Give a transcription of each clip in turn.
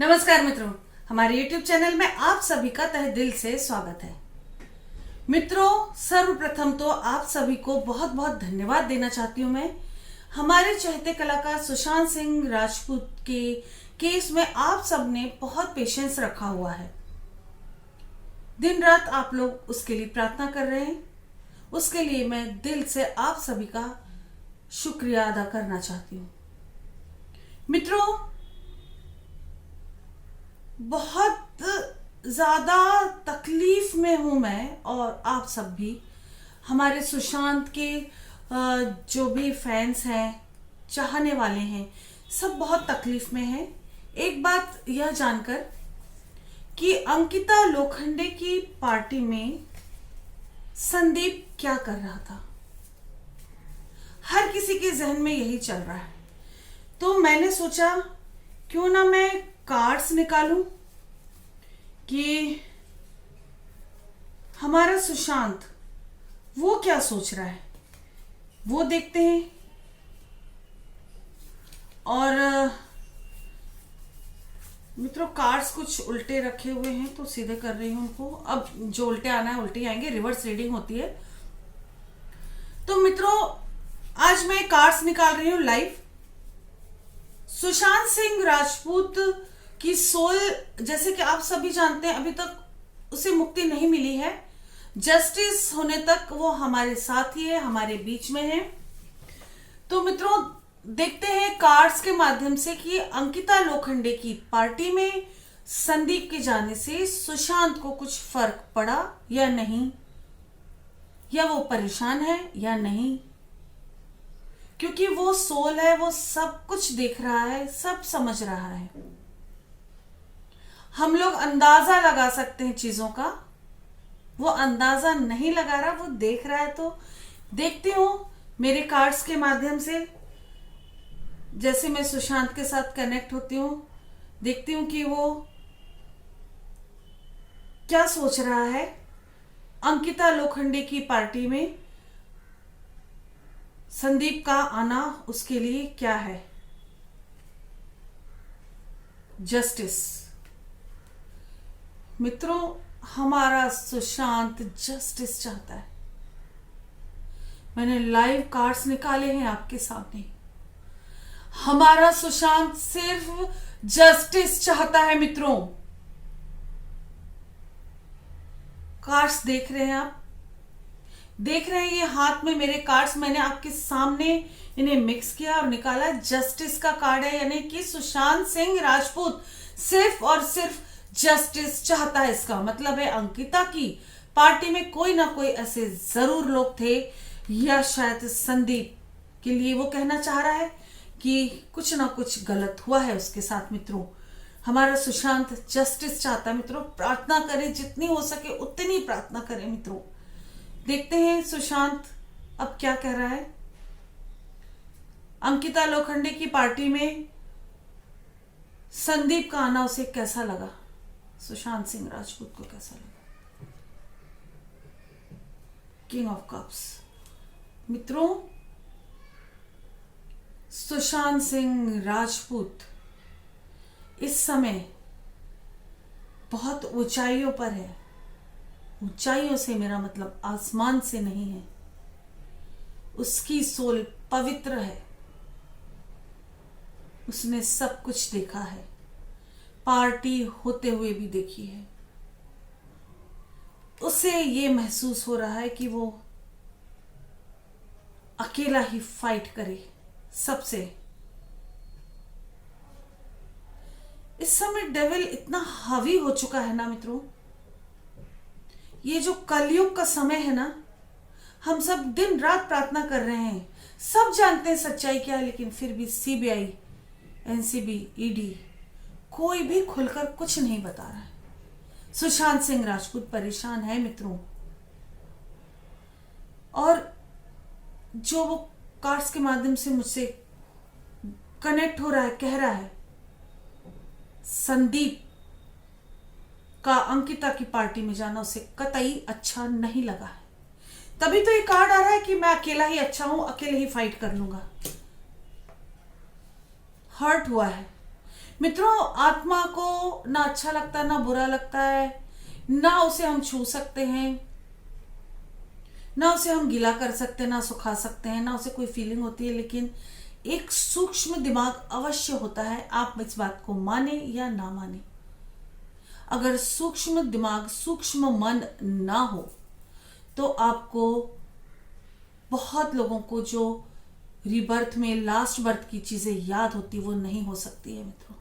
नमस्कार मित्रों, हमारे YouTube चैनल में आप सभी का तहे दिल से स्वागत है। मित्रों, सर्वप्रथम तो आप सभी को बहुत बहुत धन्यवाद देना चाहती हूँ मैं। हमारे चहेते कलाकार सुशांत सिंह राजपूत के केस में आप सब ने बहुत पेशेंस रखा हुआ है। दिन रात आप लोग उसके लिए प्रार्थना कर रहे हैं। उसके लिए मैं दिल से आप सभी का शुक्रिया अदा करना चाहती हूँ। मित्रों, बहुत ज्यादा तकलीफ में हूं मैं और आप सब भी। हमारे सुशांत के जो भी फैंस हैं, चाहने वाले हैं, सब बहुत तकलीफ में हैं। एक बात यह जानकर कि अंकिता लोखंडे की पार्टी में संदीप क्या कर रहा था, हर किसी के जहन में यही चल रहा है। तो मैंने सोचा क्यों ना मैं कार्ड्स निकालूं कि हमारा सुशांत वो क्या सोच रहा है, वो देखते हैं। और मित्रों, कार्ड्स कुछ उल्टे रखे हुए हैं तो सीधे कर रही हूं उनको। अब जो उल्टे आना है उल्टे आएंगे, रिवर्स रीडिंग होती है। तो मित्रों, आज मैं कार्ड्स निकाल रही हूं लाइव। सुशांत सिंह राजपूत की सोल, जैसे कि आप सभी जानते हैं, अभी तक उसे मुक्ति नहीं मिली है। जस्टिस होने तक वो हमारे साथ ही है, हमारे बीच में है। तो मित्रों, देखते हैं कार्ड्स के माध्यम से कि अंकिता लोखंडे की पार्टी में संदीप के जाने से सुशांत को कुछ फर्क पड़ा या नहीं, या वो परेशान है या नहीं। क्योंकि वो सोल है, वो सब कुछ देख रहा है, सब समझ रहा है। हम लोग अंदाजा लगा सकते हैं चीजों का, वो अंदाजा नहीं लगा रहा, वो देख रहा है। तो देखती हूं मेरे कार्ड्स के माध्यम से, जैसे मैं सुशांत के साथ कनेक्ट होती हूं, देखती हूं कि वो क्या सोच रहा है। अंकिता लोखंडे की पार्टी में संदीप का आना उसके लिए क्या है। जस्टिस। मित्रों, हमारा सुशांत जस्टिस चाहता है। मैंने लाइव कार्ड्स निकाले हैं आपके सामने। हमारा सुशांत सिर्फ जस्टिस चाहता है। मित्रों, कार्ड्स देख रहे हैं आप, देख रहे हैं ये हाथ में मेरे कार्ड्स, मैंने आपके सामने इन्हें मिक्स किया और निकाला। जस्टिस का कार्ड है, यानी कि सुशांत सिंह राजपूत सिर्फ और सिर्फ जस्टिस चाहता है। इसका मतलब है अंकिता की पार्टी में कोई ना कोई ऐसे जरूर लोग थे, या शायद संदीप के लिए वो कहना चाह रहा है कि कुछ ना कुछ गलत हुआ है उसके साथ। मित्रों, हमारा सुशांत जस्टिस चाहता है। मित्रों, प्रार्थना करें, जितनी हो सके उतनी प्रार्थना करें। मित्रों, देखते हैं सुशांत अब क्या कह रहा है। अंकिता लोखंडे की पार्टी में संदीप का आना उसे कैसा लगा, सुशांत सिंह राजपूत को कैसा लगा। King of cups. मित्रों, सुशांत सिंह राजपूत इस समय बहुत ऊंचाइयों पर है। ऊंचाइयों से मेरा मतलब आसमान से नहीं है। उसकी सोल पवित्र है। उसने सब कुछ देखा है, पार्टी होते हुए भी देखी है। उसे ये महसूस हो रहा है कि वो अकेला ही फाइट करे सबसे। इस समय डेविल इतना हावी हो चुका है ना मित्रों। ये जो कलयुग का समय है ना, हम सब दिन रात प्रार्थना कर रहे हैं, सब जानते हैं सच्चाई क्या है, लेकिन फिर भी सीबीआई, एनसीबी, ईडी कोई भी खुलकर कुछ नहीं बता रहा है। सुशांत सिंह राजपूत परेशान है मित्रों। और जो वो कार्ड्स के माध्यम से मुझसे कनेक्ट हो रहा है, कह रहा है संदीप का अंकिता की पार्टी में जाना उसे कतई अच्छा नहीं लगा है। तभी तो ये कार्ड आ रहा है कि मैं अकेला ही अच्छा हूं, अकेले ही फाइट कर लूंगा। हर्ट हुआ है। मित्रों, आत्मा को ना अच्छा लगता है ना बुरा लगता है, ना उसे हम छू सकते हैं, ना उसे हम गीला कर सकते हैं, ना सुखा सकते हैं, ना उसे कोई फीलिंग होती है। लेकिन एक सूक्ष्म दिमाग अवश्य होता है, आप इस बात को माने या ना माने। अगर सूक्ष्म दिमाग, सूक्ष्म मन ना हो तो आपको, बहुत लोगों को जो रीबर्थ में लास्ट बर्थ की चीजें याद होती वो नहीं हो सकती है मित्रों।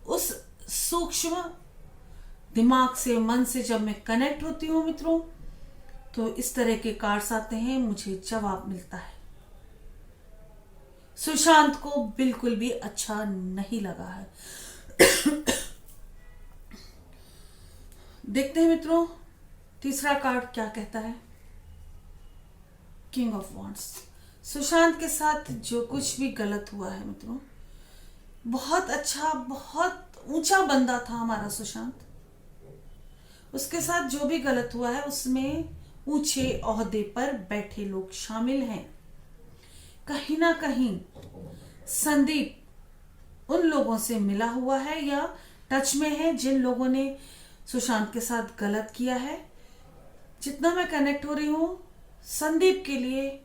उस सूक्ष्म दिमाग से, मन से जब मैं कनेक्ट होती हूँ मित्रों, तो इस तरह के कार्ड्स आते हैं, मुझे जवाब मिलता है। सुशांत को बिल्कुल भी अच्छा नहीं लगा है। देखते हैं मित्रों तीसरा कार्ड क्या कहता है। King of wands. सुशांत के साथ जो कुछ भी गलत हुआ है मित्रों, बहुत अच्छा, बहुत ऊंचा बंदा था हमारा सुशांत। उसके साथ जो भी गलत हुआ है उसमें ऊंचे ओहदे पर बैठे लोग शामिल हैं। कहीं ना कहीं संदीप उन लोगों से मिला हुआ है या टच में है जिन लोगों ने सुशांत के साथ गलत किया है। जितना मैं कनेक्ट हो रही हूं, संदीप के लिए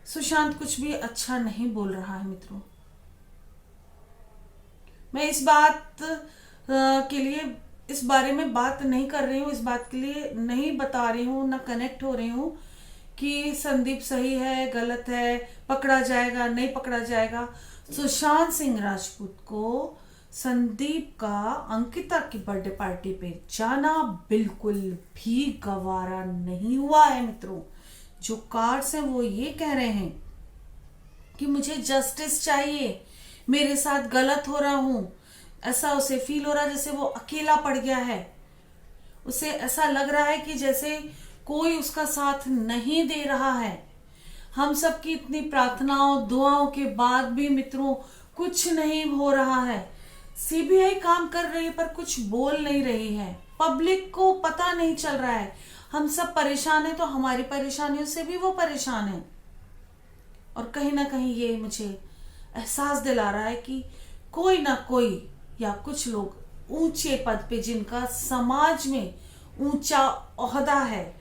सुशांत कुछ भी अच्छा नहीं बोल रहा है मित्रों। मैं इस बात के लिए, इस बारे में बात नहीं कर रही हूँ, इस बात के लिए नहीं बता रही हूँ, ना कनेक्ट हो रही हूँ कि संदीप सही है गलत है, पकड़ा जाएगा नहीं पकड़ा जाएगा। सुशांत सिंह राजपूत को संदीप का अंकिता की बर्थडे पार्टी पे जाना बिल्कुल भी गवारा नहीं हुआ है मित्रों। जो कार्ड्स हैं वो ये कह रहे हैं कि मुझे जस्टिस चाहिए, मेरे साथ गलत हो रहा हूं। ऐसा उसे फील हो रहा है जैसे वो अकेला पड़ गया है। उसे ऐसा लग रहा है कि जैसे कोई उसका साथ नहीं दे रहा है। हम सब की इतनी प्रार्थनाओं दुआओं के बाद भी मित्रों कुछ नहीं हो रहा है। सीबीआई काम कर रही है पर कुछ बोल नहीं रही है, पब्लिक को पता नहीं चल रहा है। हम सब परेशान हैं तो हमारी परेशानियों से भी वो परेशान है। और कहीं ना कहीं ये मुझे एहसास दिला रहा है कि कोई ना कोई या कुछ लोग ऊंचे पद पे, जिनका समाज में ऊंचा ओहदा है,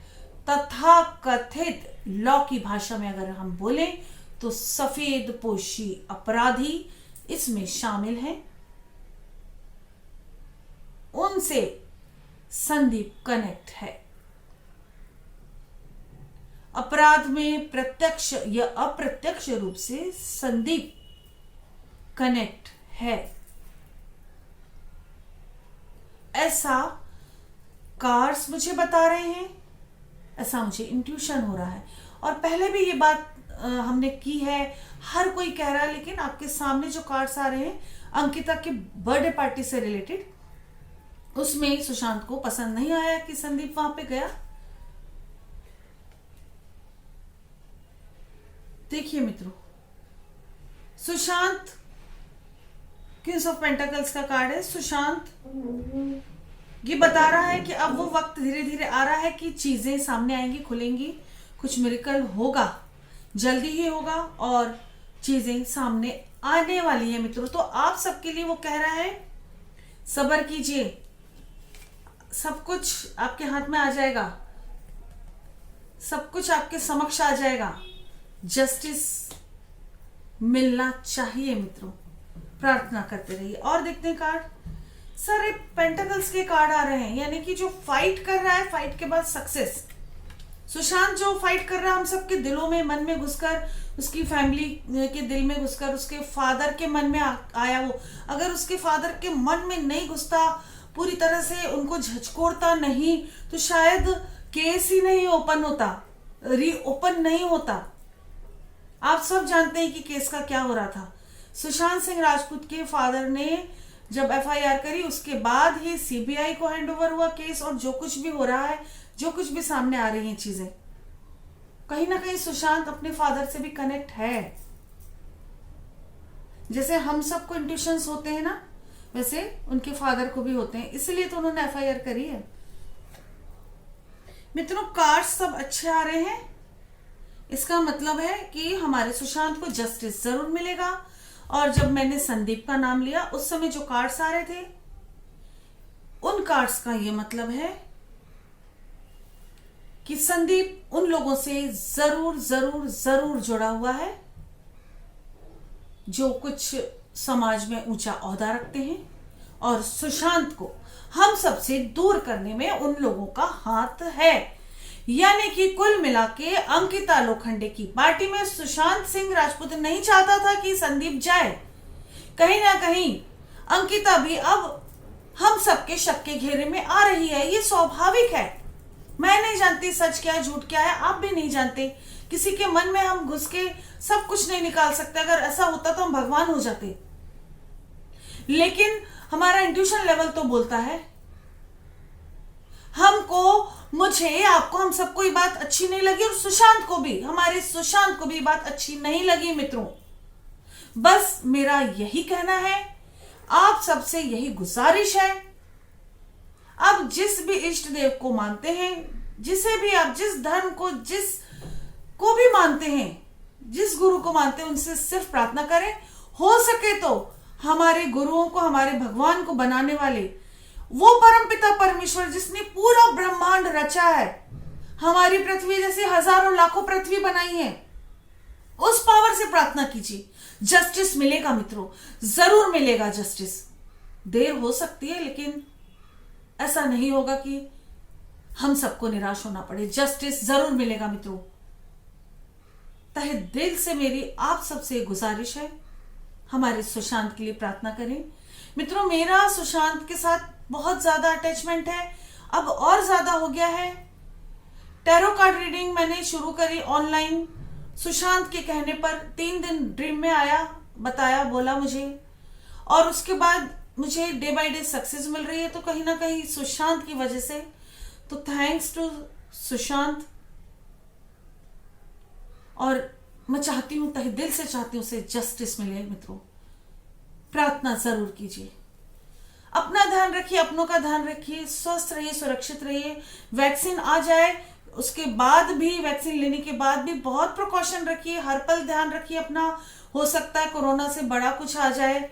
तथा कथित लॉ की भाषा में अगर हम बोलें तो सफेद पोशी अपराधी इसमें शामिल हैं, उनसे संदीप कनेक्ट है। अपराध में प्रत्यक्ष या अप्रत्यक्ष रूप से संदीप कनेक्ट है, ऐसा कार्ड्स मुझे बता रहे हैं, ऐसा मुझे इंट्यूशन हो रहा है। और पहले भी ये बात हमने की है, हर कोई कह रहा है, लेकिन आपके सामने जो कार्ड्स आ रहे हैं अंकिता की बर्थडे पार्टी से रिलेटेड, उसमें सुशांत को पसंद नहीं आया कि संदीप वहां पे गया। देखिए मित्रों, सुशांत किंग्स ऑफ पेंटाकल्स का कार्ड है। सुशांत ये बता रहा है कि अब वो वक्त धीरे धीरे आ रहा है कि चीजें सामने आएंगी, खुलेंगी, कुछ मिरेकल होगा, जल्दी ही होगा और चीजें सामने आने वाली है मित्रों। तो आप सबके लिए वो कह रहा है सब्र कीजिए, सब कुछ आपके हाथ में आ जाएगा, सब कुछ आपके समक्ष आ जाएगा, जस्टिस मिलना चाहिए मित्रों। प्रार्थना करते रहिए। और देखते हैं कार्ड, सारे पेंटाकल्स के कार्ड आ रहे हैं, यानी कि जो फाइट कर रहा है, फाइट के बाद सक्सेस। सुशांत जो फाइट कर रहा है हम सबके दिलों में, मन में घुसकर, उसकी फैमिली के दिल में घुसकर, उसके फादर के मन में आया वो। अगर उसके फादर के मन में नहीं घुसता, पूरी तरह से उनको झचकोड़ता नहीं, तो शायद केस ही नहीं ओपन होता, रीओपन नहीं होता। आप सब जानते हैं कि केस का क्या हो रहा था। सुशांत सिंह राजपूत के फादर ने जब एफआईआर करी, उसके बाद ही सीबीआई को हैंडओवर हुआ केस। और जो कुछ भी हो रहा है, जो कुछ भी सामने आ रही हैं चीजें, कहीं ना कहीं सुशांत अपने फादर से भी कनेक्ट है। जैसे हम सबको इंट्यूशंस होते हैं ना, वैसे उनके फादर को भी होते हैं, इसलिए तो उन्होंने एफआईआर करी है। मित्रों, कार्ड्स सब अच्छे आ रहे हैं, इसका मतलब है कि हमारे सुशांत को जस्टिस जरूर मिलेगा और जब मैंने संदीप का नाम लिया उस समय जो कार्ड्स आ रहे थे उन कार्ड्स का ये मतलब है कि संदीप उन लोगों से जरूर जरूर जरूर जुड़ा हुआ है जो कुछ समाज में ऊंचा ओहदा रखते हैं, और सुशांत को हम सबसे दूर करने में उन लोगों का हाथ है। यानी कि कुल मिला के अंकिता लोखंडे की पार्टी में सुशांत सिंह राजपूत नहीं चाहता था कि संदीप जाए। कहीं ना कहीं अंकिता भी अब हम सबके शक के घेरे में आ रही है, ये स्वाभाविक है। मैं नहीं जानती सच क्या है झूठ क्या है, आप भी नहीं जानते। किसी के मन में हम घुस के सब कुछ नहीं निकाल सकते, अगर ऐसा होता तो हम भगवान हो जाते। लेकिन हमारा इंट्यूशन लेवल तो बोलता है हमको, मुझे, आपको, हम सबको ये बात अच्छी नहीं लगी, और सुशांत को भी, हमारे सुशांत को भी बात अच्छी नहीं लगी। मित्रों, बस मेरा यही कहना है, आप सबसे यही गुजारिश है, आप जिस भी इष्ट देव को मानते हैं, जिसे भी आप, जिस धर्म को, जिस को भी मानते हैं, जिस गुरु को मानते हैं, उनसे सिर्फ प्रार्थना करें। हो सके तो हमारे गुरुओं को, हमारे भगवान को बनाने वाले वो परमपिता परमेश्वर जिसने पूरा ब्रह्मांड रचा है, हमारी पृथ्वी जैसे हजारों लाखों पृथ्वी बनाई है, उस पावर से प्रार्थना कीजिए। जस्टिस मिलेगा मित्रों, जरूर मिलेगा जस्टिस। देर हो सकती है लेकिन ऐसा नहीं होगा कि हम सबको निराश होना पड़े। जस्टिस जरूर मिलेगा मित्रों। तहे दिल से मेरी आप सबसे गुजारिश है, हमारे सुशांत के लिए प्रार्थना करें। मित्रों, मेरा सुशांत के साथ बहुत ज्यादा अटैचमेंट है, अब और ज्यादा हो गया है। टैरो कार्ड रीडिंग मैंने शुरू करी ऑनलाइन, सुशांत के कहने पर 3 दिन ड्रीम में आया, बताया, बोला मुझे, और उसके बाद मुझे डे बाय डे सक्सेस मिल रही है। तो कहीं ना कहीं सुशांत की वजह से, तो थैंक्स टू सुशांत। और मैं चाहती हूं, तहे दिल से चाहती हूं उसे जस्टिस मिले। मित्रों, प्रार्थना जरूर कीजिए, अपना ध्यान रखिए, अपनों का ध्यान रखिए, स्वस्थ रहिए, सुरक्षित रहिए। वैक्सीन आ जाए उसके बाद भी, वैक्सीन लेने के बाद भी बहुत प्रिकॉशन रखिए, हर पल ध्यान रखिए अपना। हो सकता है कोरोना से बड़ा कुछ आ जाए,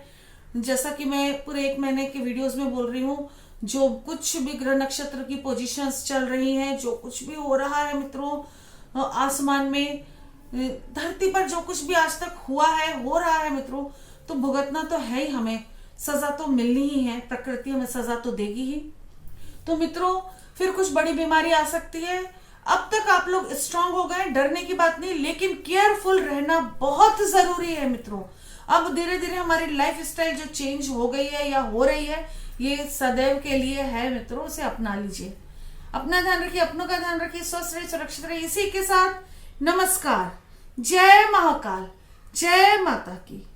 जैसा कि मैं पूरे 1 महीने के वीडियोस में बोल रही हूँ। जो कुछ भी ग्रह नक्षत्र की पोजीशंस चल रही हैं, जो कुछ भी हो रहा है मित्रों आसमान में, धरती पर जो कुछ भी आज तक हुआ है, हो रहा है मित्रों, तो भुगतना तो है ही, हमें सजा तो मिलनी ही है, प्रकृति हमें सजा तो देगी ही। तो मित्रों, फिर कुछ बड़ी बीमारी आ सकती है। अब तक आप लोग स्ट्रांग हो गए, डरने की बात नहीं, लेकिन केयरफुल रहना बहुत जरूरी है मित्रों। अब धीरे धीरे हमारी लाइफ स्टाइल जो चेंज हो गई है या हो रही है, ये सदैव के लिए है मित्रों, उसे अपना लीजिए। अपना ध्यान रखिए, अपनों का ध्यान रखिए, स्वस्थ रहिए, सुरक्षित रहिए। इसी के साथ नमस्कार, जय महाकाल, जय माता की।